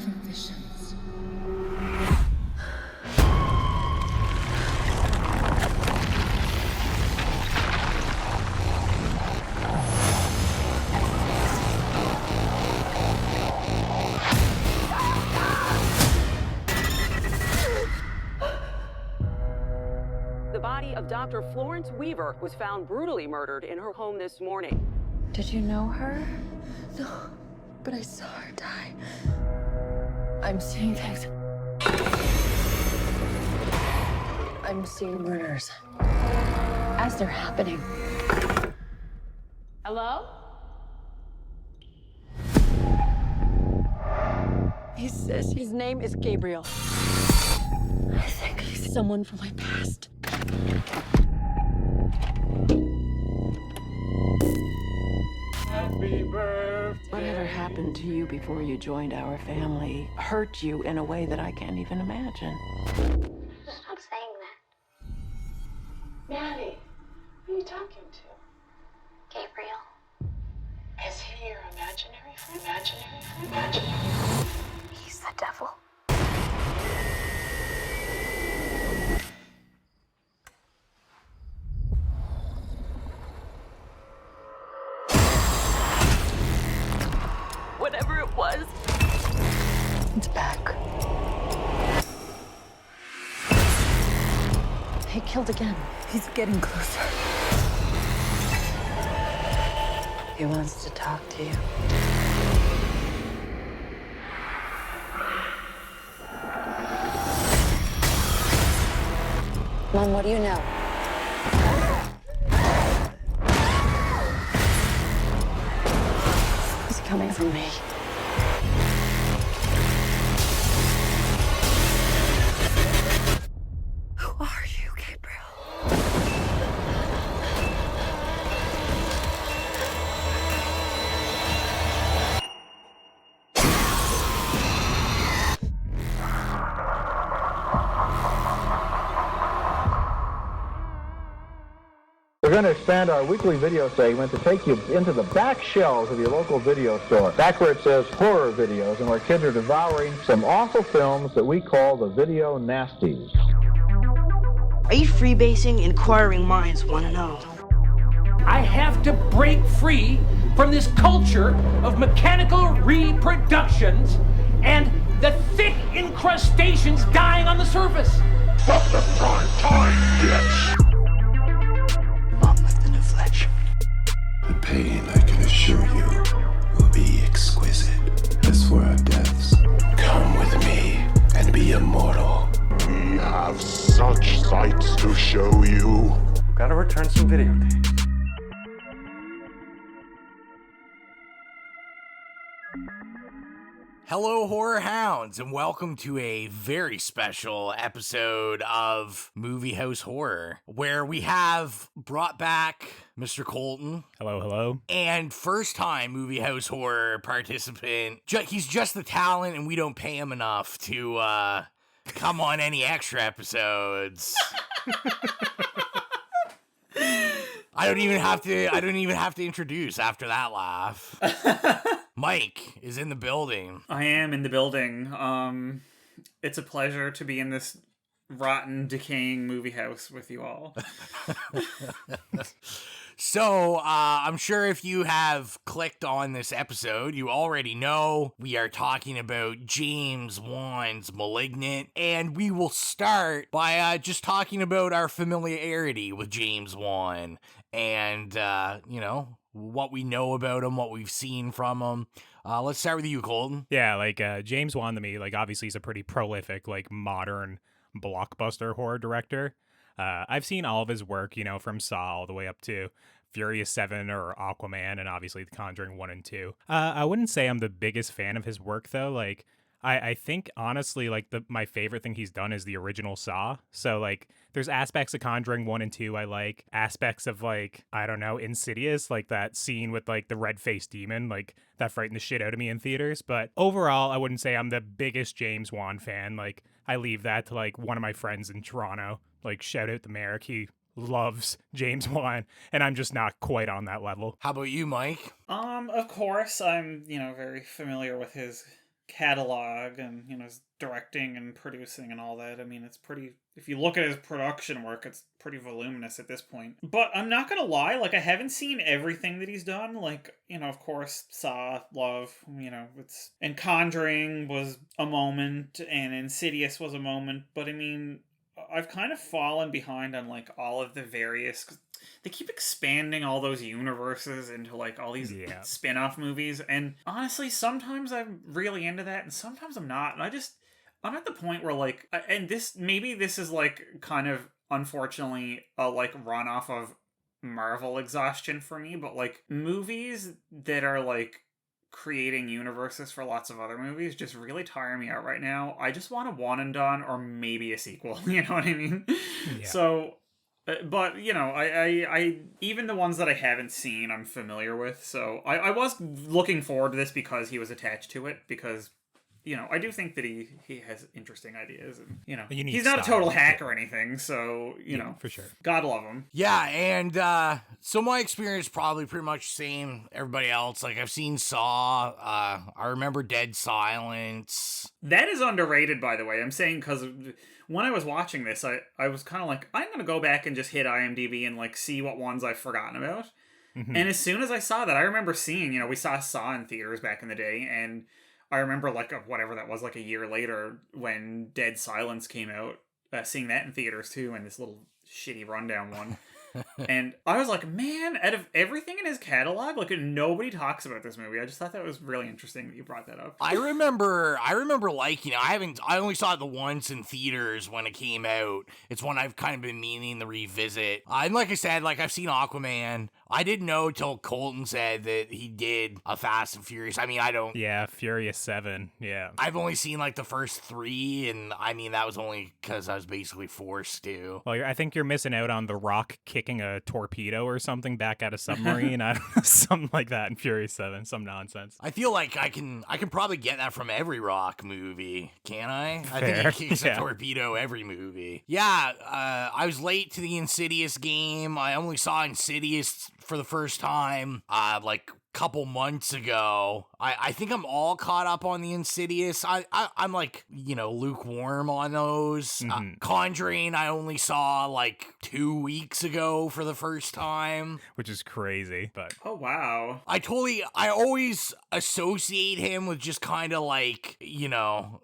having visions. The body of Dr. Florence Weaver was found brutally murdered in her home this morning. Did you know her? No, but I saw her die. I'm seeing things. I'm seeing murders as they're happening. Hello? He says his name is Gabriel. I think he's someone from my past. Happy birthday. Whatever happened to you before you joined our family hurt you in a way that I can't even imagine. Stop saying that. Maddie, who are you talking to? Gabriel. Is he your imaginary friend? Imaginary? He's the devil. Whatever it was, it's back. He killed again. He's getting closer. He wants to talk to you. Mom, what do you know? He's coming from me. Who are you, Gabriel? We're going to expand our weekly video segment to take you into the back shelves of your local video store, back where it says horror videos, and where kids are devouring some awful films that we call the video nasties. Are you freebasing? Inquiring minds want to know. I have to break free from this culture of mechanical reproductions and the thick incrustations dying on the surface. Fuck the prime time, bitch! Mom with the new fletch. The pain, I can assure you, will be exquisite. As for our deaths, come with me and be immortal. We have such sights to show you. Gotta return some videotapes. Hello, horror hounds, and welcome to a very special episode of Movie House Horror, where we have brought back Mr. Colton. Hello. And first time Movie House Horror participant. He's just the talent, and we don't pay him enough to come on any extra episodes. I don't even have to introduce after that laugh. Mike is in the building. I am in the building. It's a pleasure to be in this rotten, decaying movie house with you all. So, I'm sure if you have clicked on this episode, you already know we are talking about James Wan's Malignant, and we will start by just talking about our familiarity with James Wan and, what we know about him, what we've seen from him. Let's start with you, Colton. Yeah, James Wan to me, obviously he's a pretty prolific, modern blockbuster horror director. I've seen all of his work, from Saw all the way up to Furious 7 or Aquaman, and obviously The Conjuring 1 and 2. I wouldn't say I'm the biggest fan of his work, though. I think, honestly, my favorite thing he's done is the original Saw. So, there's aspects of Conjuring 1 and 2 I like. Aspects of, Insidious, that scene with, the red-faced demon, that frightened the shit out of me in theaters. But overall, I wouldn't say I'm the biggest James Wan fan. I leave that to, one of my friends in Toronto. Shout out to Merrick. He loves James Wan, and I'm just not quite on that level. How about you, Mike? Of course, I'm, very familiar with his catalog and, you know, his directing and producing and all that. I mean, it's pretty, if you look at his production work, it's pretty voluminous at this point. But I'm not gonna lie, like, I haven't seen everything that he's done. Like, you know, of course, Saw, love, you know, and Conjuring was a moment, and Insidious was a moment, but I mean, I've kind of fallen behind on, like, all of the various... They keep expanding all those universes into, like, all these spin-off movies, and honestly, sometimes I'm really into that, and sometimes I'm not, and I'm at the point where, like, and maybe this is, like, kind of, unfortunately, a, like, runoff of Marvel exhaustion for me, but, like, movies that are, like, creating universes for lots of other movies just really tire me out right now. I just want a one and done, or maybe a sequel, you know what I mean? Yeah. So... But, you know, I even the ones that I haven't seen, I'm familiar with. So I was looking forward to this because he was attached to it. Because, you know, I do think that he has interesting ideas. And, you know, he's not a total hack or anything. So, you know, for sure. God love him. Yeah, and so my experience probably pretty much the same everybody else. Like, I've seen Saw. I remember Dead Silence. That is underrated, by the way. I'm saying because... When I was watching this, I was kind of like, I'm going to go back and just hit IMDb and, like, see what ones I've forgotten about. Mm-hmm. And as soon as I saw that, I remember seeing, you know, we saw Saw in theaters back in the day, and I remember, like, whatever that was, like, a year later, when Dead Silence came out, seeing that in theaters, too, and this little shitty rundown one. And I was like, man, out of everything in his catalog, like, nobody talks about this movie. I just thought that was really interesting that you brought that up. I remember liking it. I only saw it the once in theaters when it came out. It's one I've kind of been meaning to revisit. And like I said, like, I've seen Aquaman. I didn't know till Colton said that he did a Fast and Furious. I mean, I don't... Yeah, Furious 7, yeah. I've only seen, like, the first 3, and I mean, that was only because I was basically forced to. Well, I think you're missing out on The Rock kicking a torpedo or something back at a submarine. I don't know, something like that in Furious 7, some nonsense. I feel like I can probably get that from every Rock movie, can't I? Fair. I think he kicks a torpedo every movie. Yeah, I was late to the Insidious game. I only saw Insidious for the first time, like, couple months ago. I think I'm all caught up on the Insidious. I'm like, you know, lukewarm on those. Mm-hmm. Conjuring, I only saw like 2 weeks ago for the first time. Which is crazy, but... Oh, wow. I always associate him with just kind of like, you know,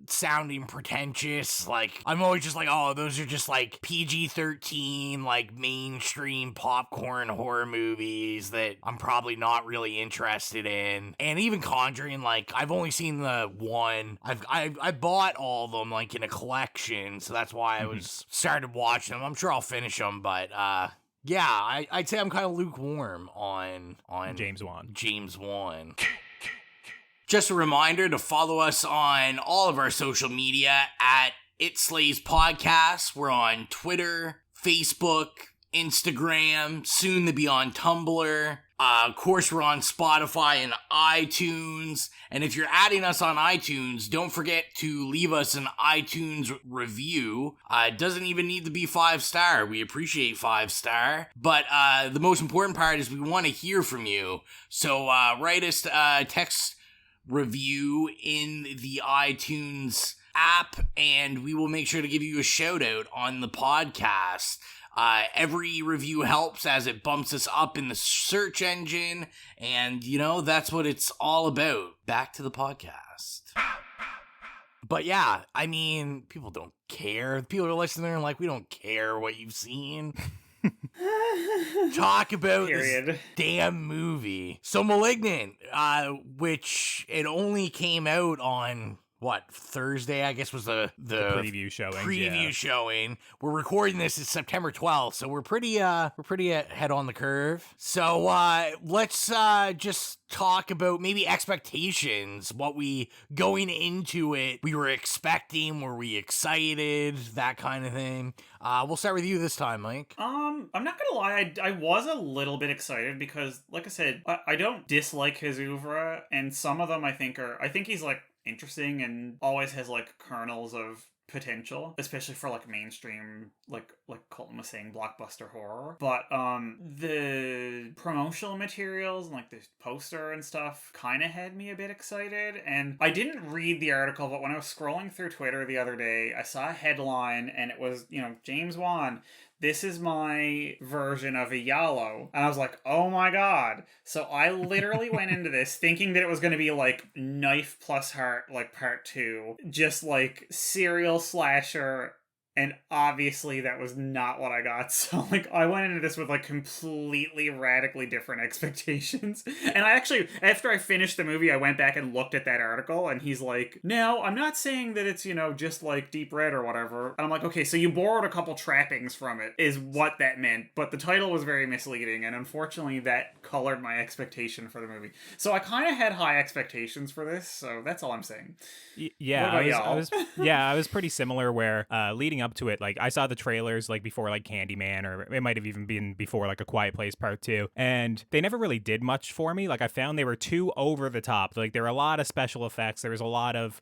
sounding pretentious. Like, I'm always just like, oh, those are just like PG-13, like mainstream popcorn horror movies that I'm probably not really interested in. And even Conjuring, like, I've only seen the one. I bought all of them, like, in a collection, so that's why I was started watching them. I'm sure I'll finish them, but yeah, I'd say I'm kind of lukewarm on James Wan. Just a reminder to follow us on all of our social media at It Slays Podcast. We're on Twitter, Facebook, Instagram, soon to be on Tumblr. Of course, we're on Spotify and iTunes. And if you're adding us on iTunes, don't forget to leave us an iTunes review. It doesn't even need to be 5-star. We appreciate 5-star. But the most important part is we want to hear from you. So write us a text review in the iTunes app, and we will make sure to give you a shout out on the podcast. Every review helps as it bumps us up in the search engine, and, you know, that's what it's all about. Back to the podcast. But yeah, I mean, people don't care. People are listening and like, we don't care what you've seen. Talk about this damn movie. So Malignant, which it only came out on... what, Thursday, I guess, was the preview showing. We're recording this is September 12th, so we're pretty ahead on the curve. So let's just talk about maybe expectations, what we going into it we were expecting, were we excited, that kind of thing. We'll start with you this time, Mike. I'm not gonna lie, I was a little bit excited because, like I said, I don't dislike his oeuvre, and some of them I think he's like interesting and always has like kernels of potential, especially for like mainstream, like Colton was saying, blockbuster horror. But the promotional materials and like the poster and stuff kind of had me a bit excited. And I didn't read the article, but when I was scrolling through Twitter the other day, I saw a headline and it was, James Wan, this is my version of a Yalo. And I was like, oh my god. So I literally went into this thinking that it was going to be like Knife plus Heart, like part 2. Just like serial slasher. And obviously that was not what I got. So like I went into this with like completely radically different expectations. And I actually, after I finished the movie, I went back and looked at that article and he's like, no, I'm not saying that it's, just like Deep Red or whatever. And I'm like, okay, so you borrowed a couple trappings from it is what that meant. But the title was very misleading. And unfortunately that colored my expectation for the movie. So I kind of had high expectations for this. So that's all I'm saying. Yeah, I was pretty similar where leading up to it, like I saw the trailers like before like Candyman, or it might have even been before like A Quiet Place Part 2, and they never really did much for me. Like I found they were too over the top. Like there were a lot of special effects, there was a lot of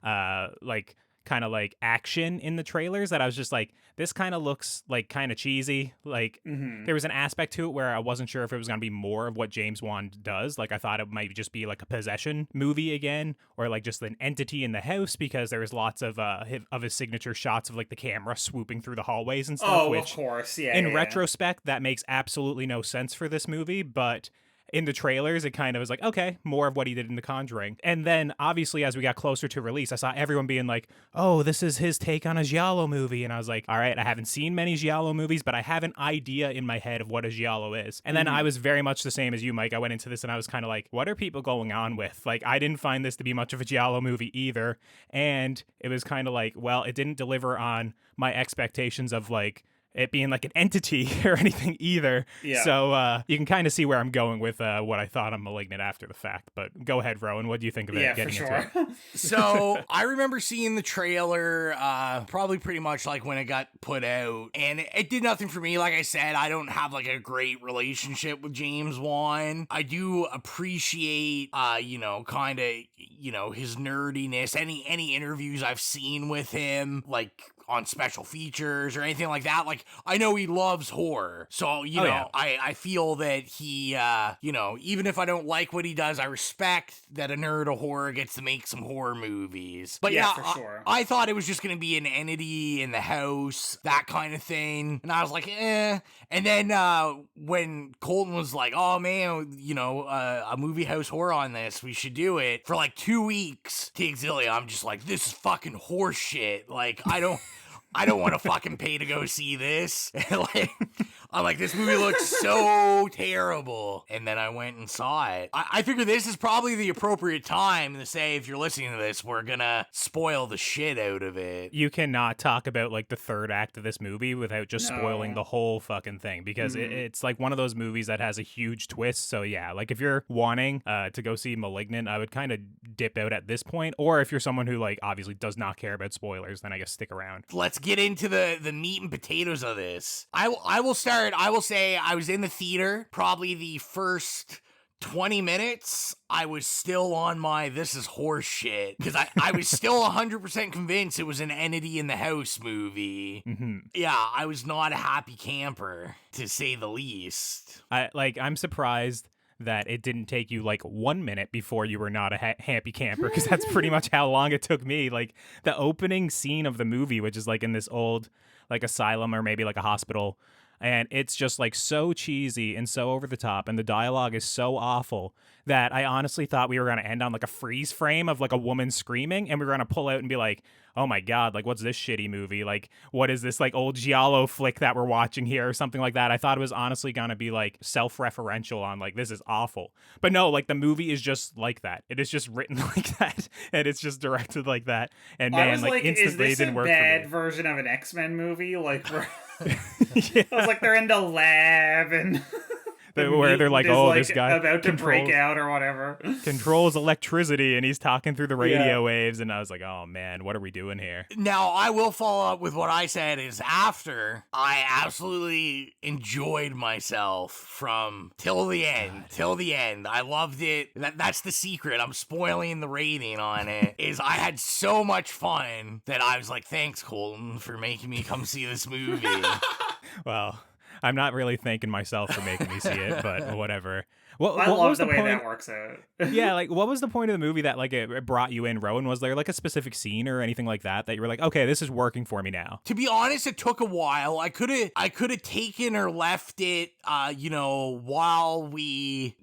like kind of like action in the trailers that I was just like, this kind of looks like kind of cheesy. Like there was an aspect to it where I wasn't sure if it was going to be more of what James Wan does. Like I thought it might just be like a possession movie again, or like just an entity in the house, because there was lots of his signature shots of like the camera swooping through the hallways and stuff. Oh, which, of course, yeah. In retrospect, that makes absolutely no sense for this movie, but in the trailers, it kind of was like, okay, more of what he did in The Conjuring. And then, obviously, as we got closer to release, I saw everyone being like, oh, this is his take on a giallo movie. And I was like, all right, I haven't seen many giallo movies, but I have an idea in my head of what a giallo is. And then I was very much the same as you, Mike. I went into this and I was kind of like, what are people going on with? Like, I didn't find this to be much of a giallo movie either. And it was kind of like, well, it didn't deliver on my expectations of, like, it being like an entity or anything either. Yeah. So you can kind of see where I'm going with what I thought on Malignant after the fact. But go ahead, Rowan. What do you think of it? Getting into it? So I remember seeing the trailer probably pretty much like when it got put out, and it did nothing for me. Like I said, I don't have like a great relationship with James Wan. I do appreciate kind of his nerdiness. Any interviews I've seen with him, like on special features or anything like that. Like, I know he loves horror. So, I feel that he, even if I don't like what he does, I respect that a nerd of horror gets to make some horror movies. But yeah, for sure. I thought it was just going to be an entity in the house, that kind of thing. And I was like, eh. And then when Colton was like, oh man, a movie house horror on this, we should do it. For like 2 weeks, to Exilia, I'm just like, this is fucking horse shit. Like, I don't want to fucking pay to go see this. I'm like, this movie looks so terrible. And then I went and saw it. I figure this is probably the appropriate time to say, if you're listening to this, we're gonna spoil the shit out of it. You cannot talk about like the third act of this movie without just spoiling the whole fucking thing, because it's like one of those movies that has a huge twist. So yeah, like if you're wanting to go see Malignant, I would kind of dip out at this point. Or if you're someone who like obviously does not care about spoilers, then I guess stick around. Let's get into the meat and potatoes of this. I will start. I will say I was in the theater probably the first 20 minutes. I was still on my this is horse shit, because I was still 100% convinced it was an entity in the house movie. Yeah, I was not a happy camper, to say the least. I'm surprised that it didn't take you like 1 minute before you were not a happy camper, because that's pretty much how long it took me. Like the opening scene of the movie, which is like in this old like asylum or maybe like a hospital, and it's just like so cheesy and so over the top, and the dialogue is so awful that I honestly thought we were going to end on like a freeze frame of like a woman screaming, and we were going to pull out and be like, oh my god, like what's this shitty movie? Like what is this like old giallo flick that we're watching here, or something like that. I thought it was honestly going to be like self-referential on like, this is awful. But no, like the movie is just like that. It is just written like that, and it's just directed like that. And man, like instantly it didn't work for me. Is this a bad version of an X-Men movie? Like where I was like, they're in the lab and where they're like, oh, this guy about to break out or whatever. Controls electricity, and he's talking through the radio waves, and I was like, oh man, what are we doing here? Now, I will follow up with what I said is after I absolutely enjoyed myself from till the end. I loved it. That's the secret. I'm spoiling the rating on it. Is I had so much fun that I was like, thanks, Colton, for making me come see this movie. Well, I'm not really thanking myself for making me see it, but whatever. Well, I love the way that works out. Yeah, like, what was the point of the movie that, like, it brought you in, Rowan? Was there, like, a specific scene or anything like that you were like, okay, this is working for me now? To be honest, it took a while. I could have taken or left it, while we,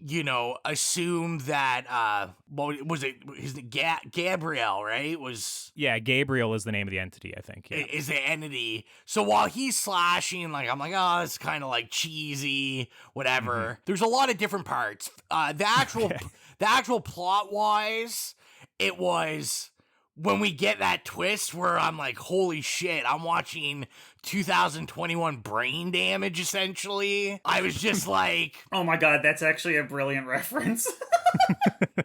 assumed that, what was it? Gabrielle, right? Yeah, Gabriel is the name of the entity, I think. Yeah. Is the entity. So while he's slashing, like, I'm like, oh, it's kind of like cheesy, whatever. Mm-hmm. There's a lot of different parts. The actual plot wise, it was when we get that twist where I'm like, holy shit, I'm watching 2021 Brain Damage, essentially. I was just like... Oh my god, that's actually a brilliant reference.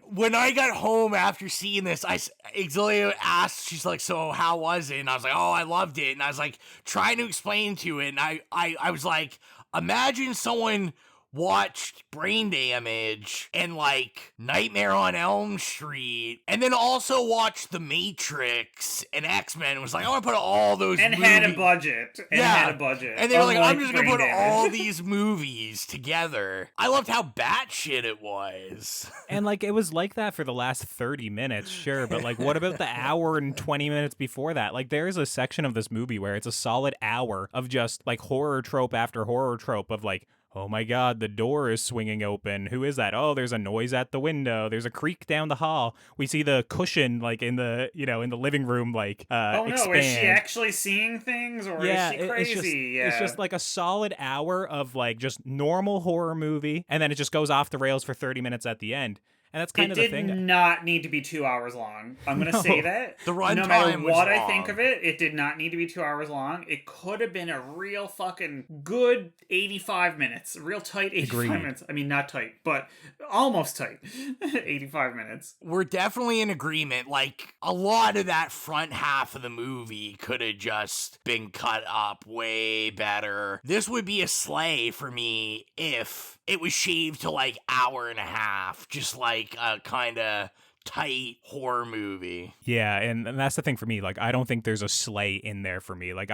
When I got home after seeing this, Exilia asked, she's like, so how was it? And I was like, oh, I loved it. And I was like, trying to explain to it. And I was like, imagine someone watched Brain Damage and like Nightmare on Elm Street and then also watched The Matrix and X-Men and was like, I want to put all those and movies. Had a budget. And they were like, I'm just going to put all these movies together. I loved how batshit it was. And like, it was like that for the last 30 minutes, sure. But like, what about the hour and 20 minutes before that? Like, there is a section of this movie where it's a solid hour of just like horror trope after horror trope of like, oh my god, the door is swinging open. Who is that? Oh, there's a noise at the window. There's a creak down the hall. We see the cushion, like, in the, in the living room, like, oh, no, expand. Is she actually seeing things, or is she crazy? It's just like a solid hour of, like, just normal horror movie, and then it just goes off the rails for 30 minutes at the end. And that's kind of the thing. It did not need to be 2 hours long. I'm going to say that. The runtime no matter what was I think of it, it did not need to be 2 hours long. It could have been a real fucking good 85 minutes. Real tight 85 minutes. I mean, not tight, but almost tight. 85 minutes. We're definitely in agreement. Like, a lot of that front half of the movie could have just been cut up way better. This would be a sleigh for me if it was shaved to like hour and a half, just like a kind of tight horror movie. Yeah, and that's the thing for me. Like, I don't think there's a sleigh in there for me. Like,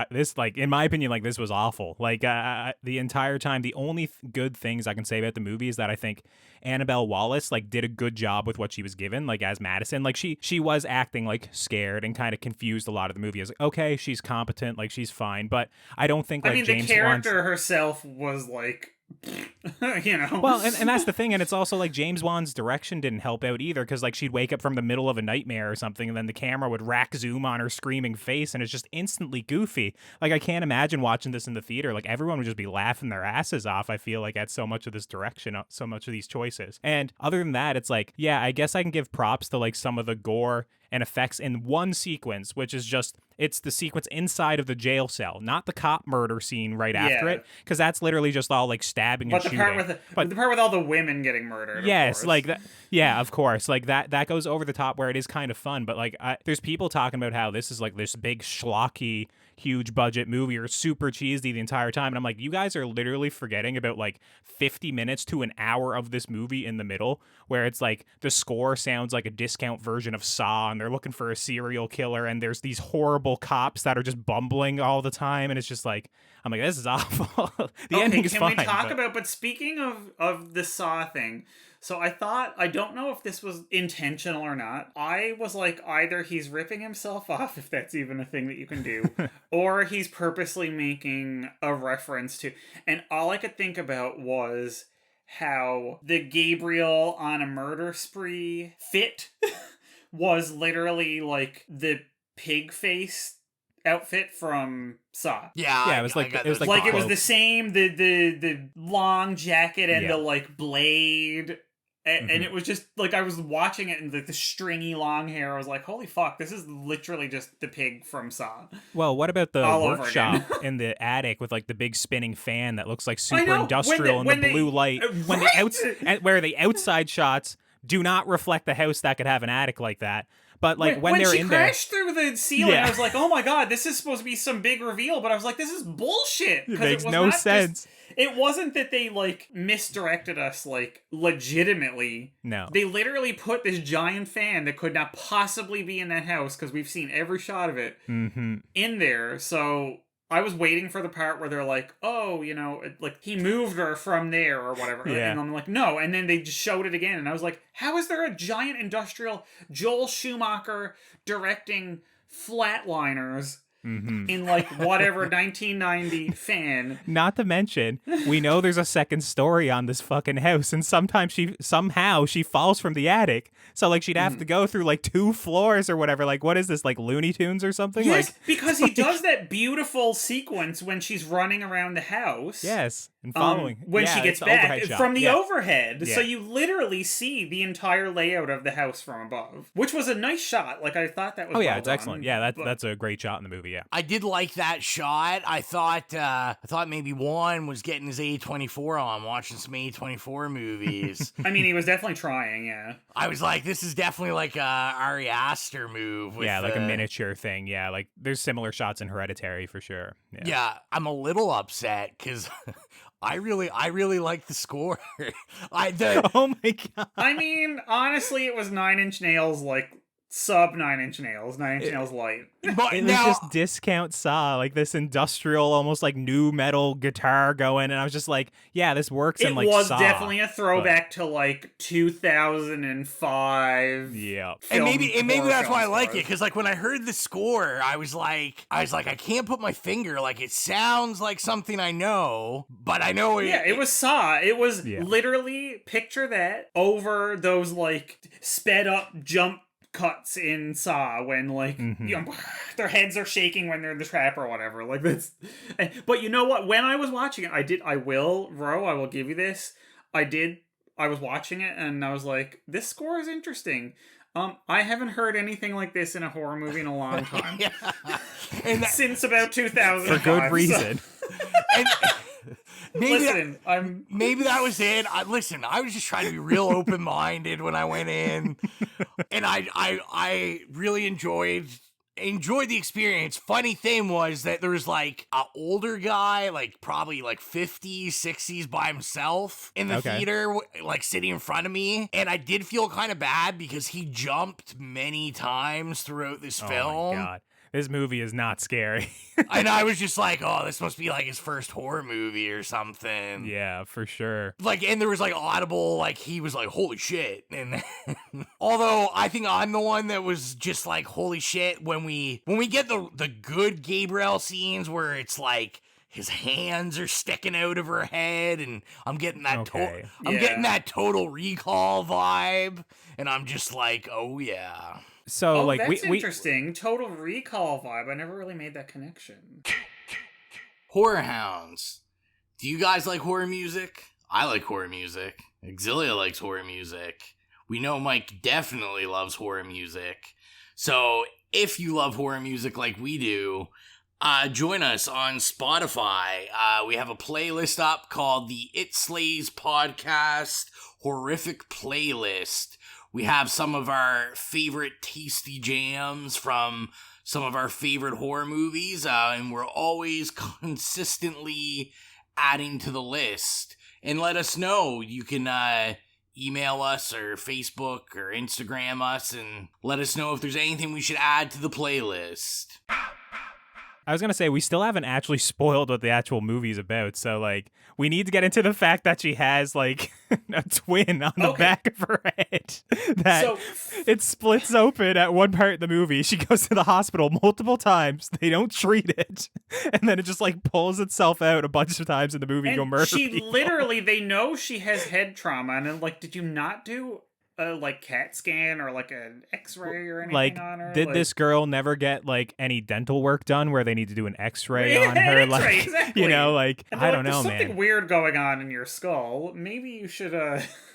in my opinion, like, this was awful. Like, the entire time, the only good things I can say about the movie is that I think Annabelle Wallis, like, did a good job with what she was given, like, as Madison. Like, she was acting, like, scared and kind of confused a lot of the movie. I was like, okay, she's competent, like, she's fine. But I don't think, like, James the character herself was, like... Well, and that's the thing, and it's also like James Wan's direction didn't help out either, because like she'd wake up from the middle of a nightmare or something, and then the camera would rack zoom on her screaming face, and it's just instantly goofy. Like, I can't imagine watching this in the theater. Like, everyone would just be laughing their asses off, I feel like, at so much of this direction, so much of these choices. And other than that, it's like, yeah, I guess I can give props to like some of the gore and effects in one sequence, which is just, it's the sequence inside of the jail cell, not the cop murder scene right after it, because that's literally just all like stabbing and shooting. But the part with all the women getting murdered. Yes, like that. Yeah, of course. Like that goes over the top where it is kind of fun, but like there's people talking about how this is like this big schlocky, huge budget movie or super cheesy the entire time, and I'm like, you guys are literally forgetting about like 50 minutes to an hour of this movie in the middle, where it's like the score sounds like a discount version of Saw, and they're looking for a serial killer, and there's these horrible cops that are just bumbling all the time, and it's just like, I'm like, this is awful. The ending is fine. Can we talk about, but speaking of the Saw thing, so I don't know if this was intentional or not. I was like, either he's ripping himself off, if that's even a thing that you can do, or he's purposely making a reference to, and all I could think about was how the Gabriel on a murder spree fit was literally like the pig face outfit from Saw. Yeah, it was like it was the same, the long jacket and the like blade And it was just like I was watching it and the stringy long hair. I was like, holy fuck, this is literally just the pig from Saw. Well, what about the All workshop over in the attic with like the big spinning fan that looks like super know, industrial when and the blue light? When where the outside shots do not reflect the house that could have an attic like that. But like when they're she in there, crashed through the ceiling, I was like, "Oh my god, this is supposed to be some big reveal." But I was like, "This is bullshit." It makes no sense. It wasn't that they like misdirected us like legitimately. No, they literally put this giant fan that could not possibly be in that house because we've seen every shot of it in there. So I was waiting for the part where they're like, "Oh, you know, like he moved her from there or whatever," and I'm like, "No," and then they just showed it again, and I was like, "How is there a giant industrial Joel Schumacher directing Flatliners in like whatever 1990 fan?" Not to mention, we know there's a second story on this fucking house, and somehow she falls from the attic. So like she'd have to go through like 2 floors or whatever. Like what is this, like Looney Tunes or something? Yes, like, because he does that beautiful sequence when she's running around the house. Yes, and following when she gets back from the overhead. Yeah. So you literally see the entire layout of the house from above, which was a nice shot. Like I thought that was well it's done, excellent. Yeah, that's a great shot in the movie. Yeah, I did like that shot. I thought maybe Juan was getting his A24 on, watching some A24 movies. I mean, he was definitely trying. Yeah, I was like, this is definitely like a Ari Aster move. With like a miniature thing. Yeah, like there's similar shots in Hereditary for sure. Yeah, I'm a little upset because I really like the score. Oh my god! I mean, honestly, it was 9 Inch Nails, like sub 9 Inch Nails, 9 Inch Nails light. But it was just discount Saw, like this industrial, almost like new metal guitar going, and I was just like, yeah, this works in like Saw. It was definitely a throwback to like 2005. Yeah, and maybe that's why I like it, because like when I heard the score, I was like, I can't put my finger. Like it sounds like something I know, but I know it. Yeah, it was Saw. It was literally picture that over those like sped up jump cuts in Saw when like you know, their heads are shaking when they're in the trap or whatever. Like that's. But you know what? When I was watching it, I will give you this. I was watching it and I was like, this score is interesting. I haven't heard anything like this in a horror movie in a long time. And since about 2005. For good reason. And, maybe maybe that was it. I was just trying to be real open-minded when I went in, and I really enjoyed the experience. Funny thing was that there was like an older guy, like probably like 50s, 60s by himself in the theater, like sitting in front of me. And I did feel kind of bad because he jumped many times throughout this film. Oh my god. This movie is not scary. And I was just like, oh, this must be like his first horror movie or something. Yeah, for sure. Like, and there was like audible, like he was like, holy shit. And although I think I'm the one that was just like, holy shit, when we get the good Gabriel scenes where it's like his hands are sticking out of her head, and I'm getting that getting that Total Recall vibe, and I'm just like, oh yeah. So like that's interesting. Total Recall vibe. I never really made that connection. Horror hounds. Do you guys like horror music? I like horror music. Exilia likes horror music. We know Mike definitely loves horror music. So if you love horror music like we do, join us on Spotify. We have a playlist up called the It Slays Podcast Horrific Playlist. We have some of our favorite tasty jams from some of our favorite horror movies, and we're always consistently adding to the list. And let us know. You can email us or Facebook or Instagram us and let us know if there's anything we should add to the playlist. I was going to say, we still haven't actually spoiled what the actual movie's about, so, like, we need to get into the fact that she has, like, a twin on the back of her head. That it splits open at one part of the movie. She goes to the hospital multiple times. They don't treat it. And then it just, like, pulls itself out a bunch of times in the movie and go murder people. Literally, they know she has head trauma, and I'm like, did you not do like CAT scan or like an X-ray or anything Like, on her? did Like, this girl never get like any dental work done where they need to do an X-ray Yeah, on her? an X-ray, Like, exactly. you know, like and I they're don't like, know, there's something man. weird going on in your skull. Maybe you should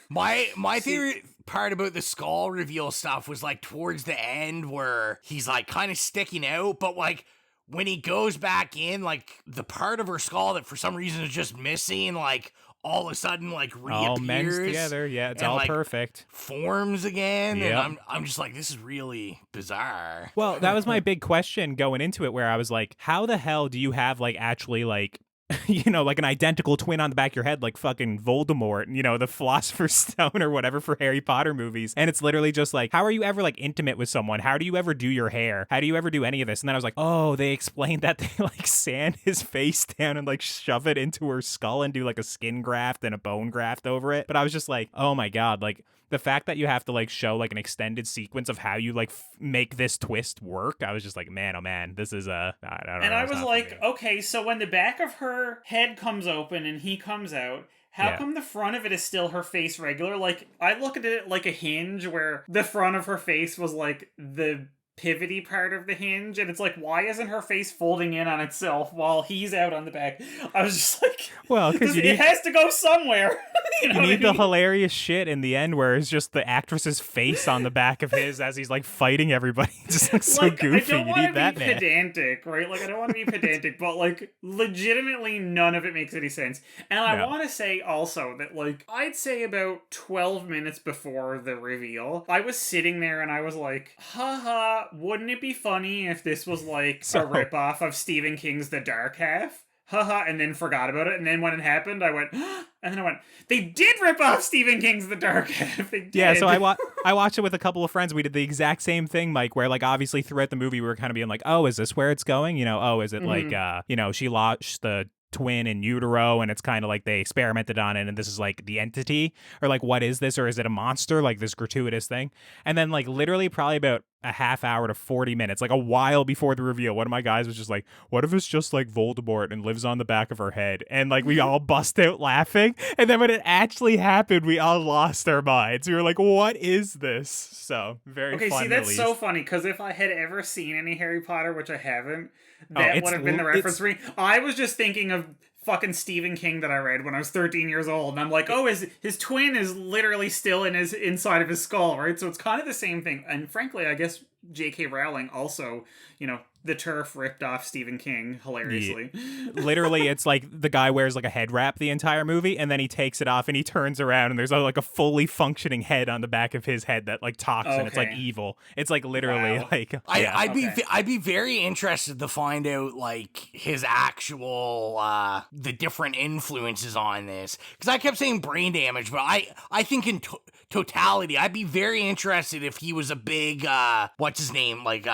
My favorite part about the skull reveal stuff was like towards the end where he's like kind of sticking out, but like when he goes back in, like the part of her skull that for some reason is just missing, like all of a sudden like reappears. All mends together. Yeah, it's and, all like, perfect. Forms again. Yep. And I'm just like, this is really bizarre. Well, that was my big question going into it, where I was like, how the hell do you have like actually like you know, like an identical twin on the back of your head, like fucking Voldemort, you know, the Philosopher's Stone or whatever for Harry Potter movies. And it's literally just like, how are you ever like intimate with someone? How do you ever do your hair? How do you ever do any of this? And then I was like, oh, they explained that they like sand his face down and like shove it into her skull and do like a skin graft and a bone graft over it. But I was just like, oh my God, like the fact that you have to like show like an extended sequence of how you like make this twist work, I was just like, man, oh man, this is I don't know. And I was like, okay, so when the back of her head comes open and he comes out, how come the front of it is still her face regular? Like, I look at it like a hinge where the front of her face was like the pivoty part of the hinge, and it's like, why isn't her face folding in on itself while he's out on the back? I was just like, well, because it has to go somewhere. you need the hilarious shit in the end where it's just the actress's face on the back of his as he's like fighting everybody. It just looks so goofy. I don't you want need to that, be man. pedantic, right? Like, I don't want to be pedantic, but like, legitimately none of it makes any sense. And I want to say also that, like, I'd say about 12 minutes before the reveal, I was sitting there and I was like, haha, wouldn't it be funny if this was like a ripoff of Stephen King's The Dark Half? Haha, and then forgot about it. And then when it happened, I went, and then I went, they did rip off Stephen King's The Dark Half. They did. Yeah, so I watched it with a couple of friends. We did the exact same thing, Mike, where like obviously throughout the movie we were kind of being like, oh, is this where it's going? You know, oh, is it like, you know, she lost the twin in utero and it's kind of like they experimented on it and this is like the entity, or like what is this, or is it a monster, like this gratuitous thing? And then like literally probably about a half hour to 40 minutes, like a while before the reveal, one of my guys was just like, what if it's just like Voldemort and lives on the back of her head? And like we all bust out laughing, and then when it actually happened we all lost our minds. We were like, what is this? So very okay, fun. see, that's so funny, because if I had ever seen any Harry Potter, which I haven't, that it's would have been the reference for me. I was just thinking of fucking Stephen King that I read when I was 13 years old, and I'm like, oh, his twin is literally still in his inside of his skull, right? So it's kind of the same thing. And frankly, I guess J.K. Rowling also, you know, the turf ripped off Stephen King hilariously. Yeah. Literally, it's like the guy wears like a head wrap the entire movie, and then he takes it off and he turns around and there's like a fully functioning head on the back of his head that like talks, and it's like evil. It's like literally like I'd be very interested to find out like his actual the different influences on this, because I kept saying brain damage, but I think in totality I'd be very interested if he was a big what's his name, like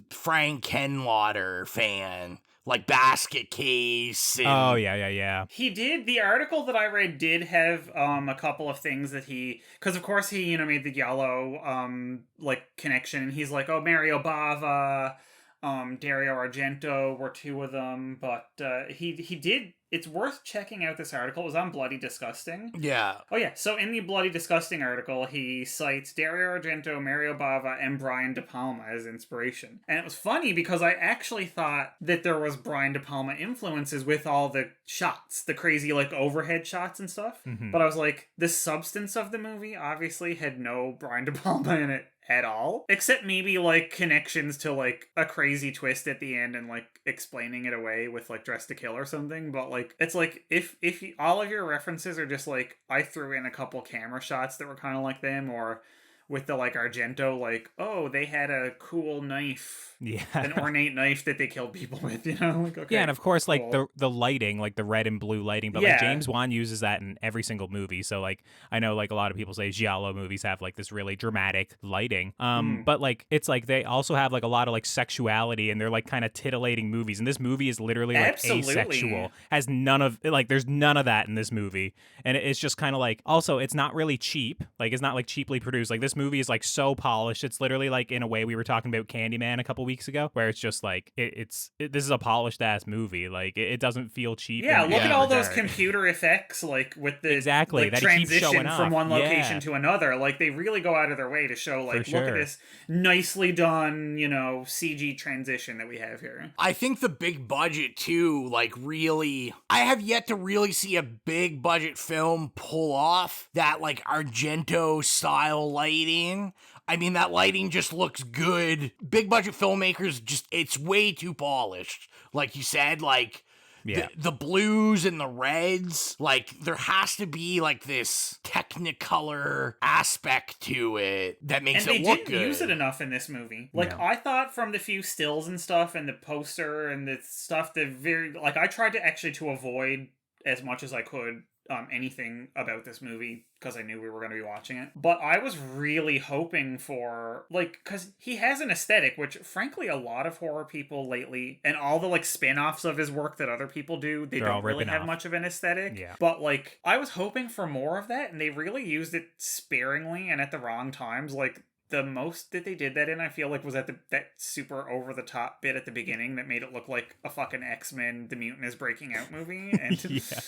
Frank Kenlotter fan, like Basket Case. And... Oh yeah. He did. The article that I read did have a couple of things that he, because of course he, you know, made the Giallo like connection, and he's like, oh, Mario Bava, Dario Argento were two of them, but he did. It's worth checking out this article. It was on Bloody Disgusting. Yeah. Oh, yeah. So in the Bloody Disgusting article, he cites Dario Argento, Mario Bava, and Brian De Palma as inspiration. And it was funny because I actually thought that there was Brian De Palma influences with all the shots, the crazy, like, overhead shots and stuff. Mm-hmm. But I was like, the substance of the movie obviously had no Brian De Palma in it at all, except maybe like connections to like a crazy twist at the end and like explaining it away with like Dress to Kill or something. But like, it's like if all of your references are just like, I threw in a couple camera shots that were kind of like them, or with the like Argento, like, oh, they had a cool knife, an ornate knife that they killed people with, you know, like, okay, yeah, and of course, cool. like the lighting, like the red and blue lighting, but like James Wan uses that in every single movie. So like, I know like a lot of people say giallo movies have like this really dramatic lighting, but like it's like they also have like a lot of like sexuality, and they're like kind of titillating movies. And this movie is literally like asexual, has none of like there's none of that in this movie, and it's just kind of like, also it's not really cheap, like it's not like cheaply produced. Like this movie movie is like so polished. It's literally like, in a way, we were talking about Candyman a couple weeks ago, where it's just like this is a polished ass movie. Like it doesn't feel cheap. Yeah, in look any at all those regard. computer effects, like with the Exactly, like, that he keeps showing transition from off. one location Yeah. to another. Like they really go out of their way to show, like, For look at sure. this nicely done, CG transition that we have here. I think the big budget too, like really, I have yet to really see a big budget film pull off that like Argento style lighting. I mean, that lighting just looks good. Big budget filmmakers just, it's way too polished. Like you said, like, Yeah. the blues and the reds, like there has to be like this technicolor aspect to it that makes And it they look didn't good. use it enough in this movie. Like No. I thought from the few stills and stuff and the poster and the stuff, I tried to actually to avoid as much as I could anything about this movie because I knew we were going to be watching it. But I was really hoping for, like, because he has an aesthetic, which frankly a lot of horror people lately, and all the like spin-offs of his work that other people do, they They're all don't really ripping have off. much of an aesthetic. Yeah. But like I was hoping for more of that, and they really used it sparingly and at the wrong times. Like the most that they did that in, I feel like, was at that super over the top bit at the beginning that made it look like a fucking X-Men The Mutant is Breaking Out movie. And Yeah.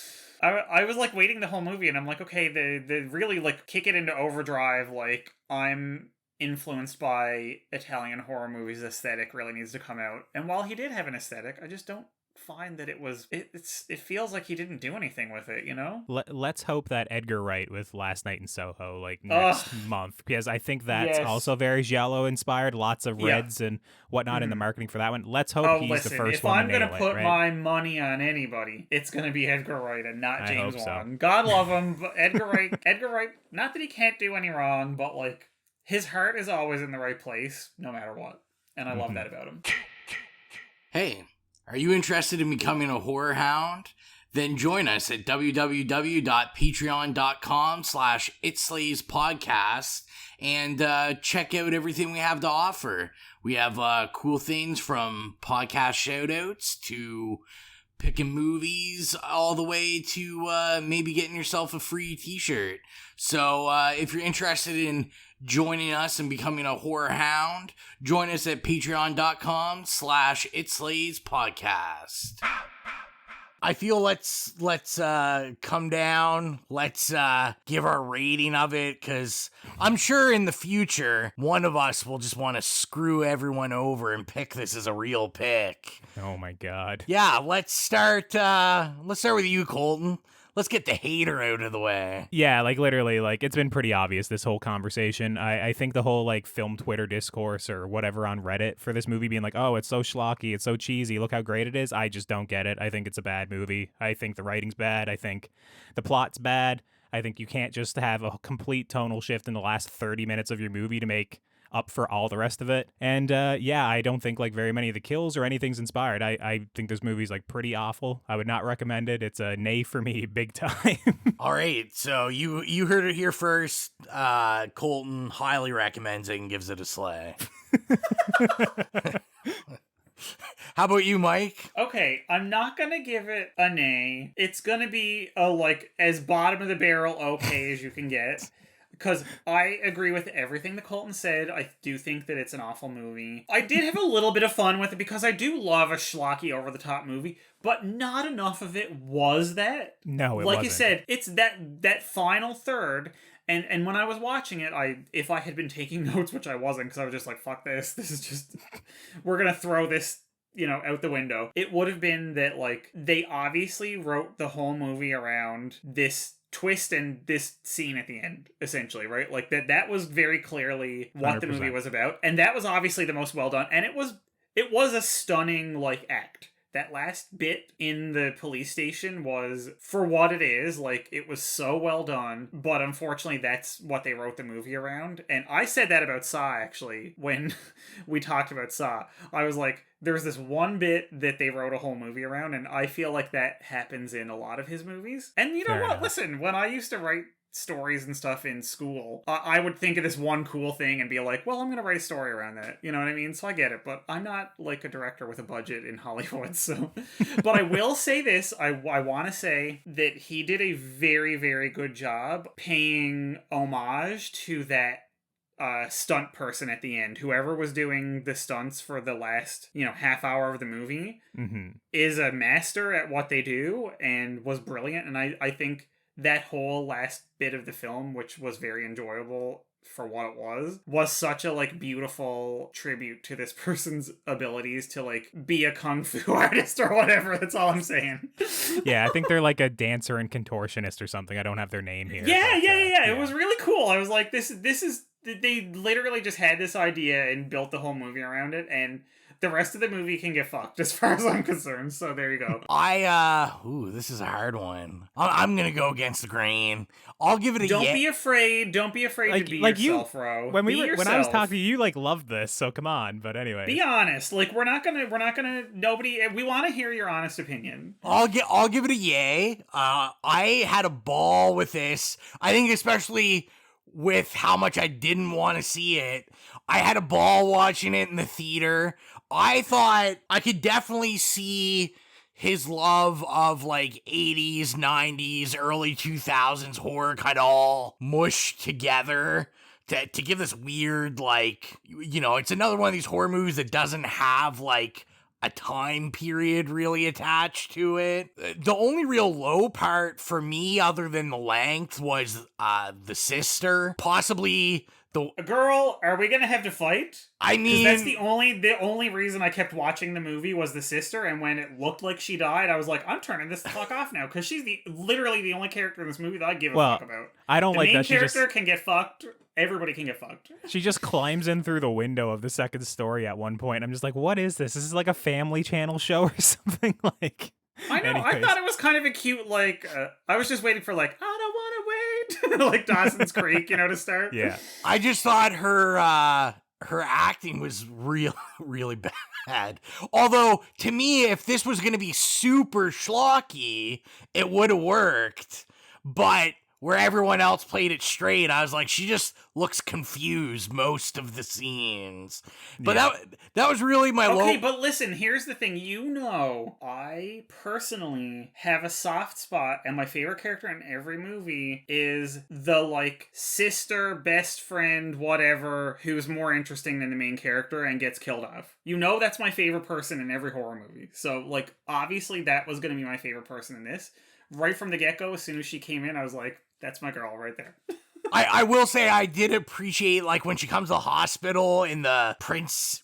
I was like waiting the whole movie, and I'm like, okay, they really like kick it into overdrive. Like I'm influenced by Italian horror movies aesthetic really needs to come out. And while he did have an aesthetic, I just don't find that it feels like he didn't do anything with it, Let's hope that Edgar Wright with Last Night in Soho like next month, because I think that's Yes. also very giallo inspired, lots of Yeah. reds and whatnot in the marketing for that one. Let's hope Oh, he's listen, the first if one I'm to gonna nail put it, right? my money on anybody, it's gonna be Edgar Wright and not I James hope so. Wan. God love him, but Edgar Wright, not that he can't do any wrong, but like his heart is always in the right place, no matter what. And I love that about him. Hey, are you interested in becoming a horror hound? Then join us at www.patreon.com/itslayspodcast and check out everything we have to offer. We have cool things from podcast shoutouts to picking movies all the way to maybe getting yourself a free t-shirt. So if you're interested in joining us and becoming a horror hound, join us at patreon.com/itslayspodcast. I feel let's come down. Let's give our rating of it, because I'm sure in the future one of us will just want to screw everyone over and pick this as a real pick. Oh my god. Yeah, let's start with you, Colton. Let's get the hater out of the way. Yeah, like literally, like it's been pretty obvious this whole conversation. I think the whole like film Twitter discourse or whatever on Reddit for this movie being like, oh, it's so schlocky, it's so cheesy, look how great it is. I just don't get it. I think it's a bad movie. I think the writing's bad. I think the plot's bad. I think you can't just have a complete tonal shift in the last 30 minutes of your movie to make up for all the rest of it. And yeah, I don't think like very many of the kills or anything's inspired. I think this movie's like pretty awful. I would not recommend it. It's a nay for me big time. All right, so you heard it here first. Colton highly recommends it and gives it a slay. How about you, Mike? Okay, I'm not gonna give it a nay. It's gonna be a like as bottom of the barrel okay as you can get. Because I agree with everything that Colton said. I do think that it's an awful movie. I did have a little bit of fun with it because I do love a schlocky, over-the-top movie, but not enough of it was that. No, it like wasn't. you said, it's that final third. And when I was watching it, if I had been taking notes, which I wasn't, because I was just like, fuck this. This is just... we're going to throw this, out the window. It would have been that, like, they obviously wrote the whole movie around this twist and this scene at the end, essentially, right? Like that was very clearly what 100%. the movie was about, and that was obviously the most well done, and it was a stunning like act. That last bit in the police station was, for what it is, like, it was so well done, but unfortunately that's what they wrote the movie around. And I said that about Saw, actually, when we talked about Saw. I was like, there's this one bit that they wrote a whole movie around, and I feel like that happens in a lot of his movies. And you know Fair what? enough. Listen, when I used to write stories and stuff in school, I would think of this one cool thing and be like, well, I'm gonna write a story around that, you know what I mean? So I get it, but I'm not like a director with a budget in Hollywood, so but I will say this, I want to say that he did a very, very good job paying homage to that stunt person at the end. Whoever was doing the stunts for the last, half hour of the movie is a master at what they do and was brilliant. And I think that whole last bit of the film, which was very enjoyable for what it was such a like beautiful tribute to this person's abilities to like be a kung fu artist or whatever. That's all I'm saying. Yeah, I think they're like a dancer and contortionist or something. I don't have their name here. Yeah. It was really cool. I was like, this is they literally just had this idea and built the whole movie around it, and the rest of the movie can get fucked as far as I'm concerned. So there you go. This is a hard one. I'm gonna go against the grain. I'll give it a Don't be afraid to be yourself, Ro. When I was talking to you, like, loved this, so come on. But anyway, be honest. Like, we want to hear your honest opinion. I'll give it a yay. I had a ball with this. I think especially with how much I didn't want to see it. I had a ball watching it in the theater. I thought I could definitely see his love of like 80s, 90s, early 2000s horror kind of all mushed together to give this weird, like, it's another one of these horror movies that doesn't have like a time period really attached to it. The only real low part for me, other than the length, was the sister. Possibly a girl. Are we gonna have to fight? I mean, that's the only reason I kept watching the movie was the sister, and when it looked like she died, I was like, I'm turning this the fuck off now, because she's literally the only character in this movie that I give a fuck about. I don't like that. The main character can get fucked. Everybody can get fucked. She just climbs in through the window of the second story at one point. I'm just like, what is this? This is like a Family Channel show or something. Like, I know. anyways. I thought it was kind of a cute, like, I was just waiting for, like, I don't want to wait, like Dawson's Creek, to start. Yeah. I just thought her acting was really bad. Although, to me, if this was going to be super schlocky, it would have worked. But where everyone else played it straight, I was like, she just looks confused most of the scenes. But that was really my Okay, but listen, here's the thing. I personally have a soft spot, and my favorite character in every movie is the, like, sister, best friend, whatever, who's more interesting than the main character and gets killed off. That's my favorite person in every horror movie. So, like, obviously that was going to be my favorite person in this. Right from the get-go, as soon as she came in, I was like, that's my girl right there. I will say I did appreciate, like, when she comes to the hospital in the princess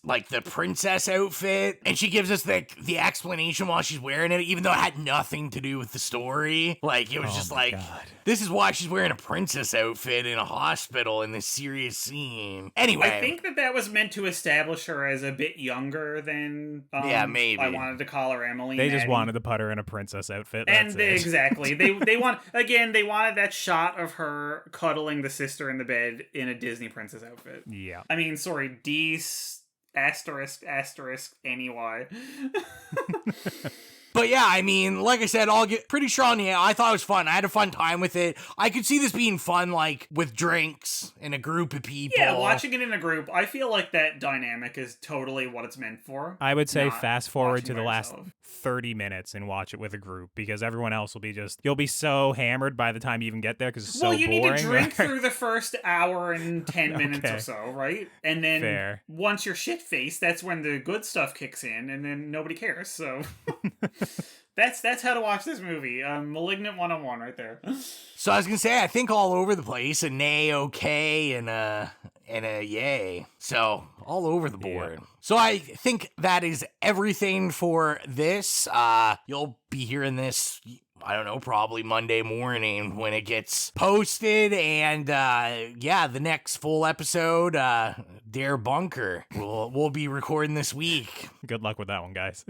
outfit, and she gives us the explanation while she's wearing it, even though it had nothing to do with the story. Like, it was just like, God. This is why she's wearing a princess outfit in a hospital in this serious scene. Anyway. I think that was meant to establish her as a bit younger than, maybe. I wanted to call her Emily. They just wanted to put her in a princess outfit. Exactly. They wanted that shot of her cuddling the sister in the bed in a Disney princess outfit. Yeah. I mean, sorry, NEY. But yeah, I mean, like I said, I'll get pretty strong. Yeah, I thought it was fun. I had a fun time with it. I could see this being fun, like, with drinks in a group of people. Yeah, watching it in a group, I feel like that dynamic is totally what it's meant for. I would say fast forward to the last 30 minutes and watch it with a group, because everyone else will be you'll be so hammered by the time you even get there, because it's so boring. Well, you need to drink through the first hour and 10 minutes or so, right? And then once you're shit-faced, that's when the good stuff kicks in, and then nobody cares, so... That's how to watch this movie. Malignant 101 right there. So I was gonna say, I think all over the place, a nay, okay, and a yay. So all over the board. Yeah. So I think that is everything for this. You'll be hearing this, I don't know, probably Monday morning when it gets posted. And the next full episode, Dare Bunker, we'll be recording this week. Good luck with that one, guys.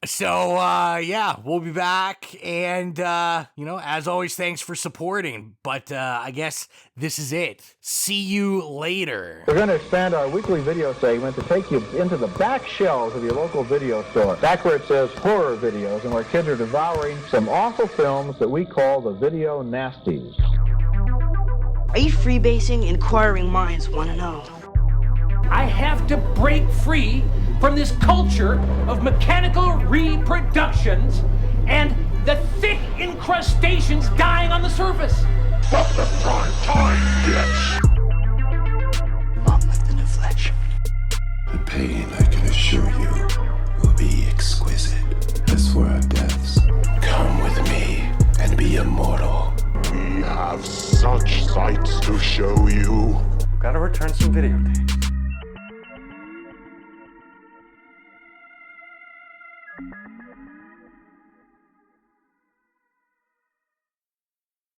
So we'll be back. And, as always, thanks for supporting. But I guess this is it. See you later. We're going to expand our weekly video segment to take you into the back shelves of your local video store. Back where it says horror videos, and where kids are devouring some awful films that we call the video nasties. Are you freebasing? Inquiring minds want to know. I have to break free from this culture of mechanical reproductions and the thick incrustations dying on the surface. Fuck the prime time, bitch! The pain, I can assure you, will be exquisite. As for our deaths, come with me and be immortal. We have such sights to show you. We've got to return some videotapes.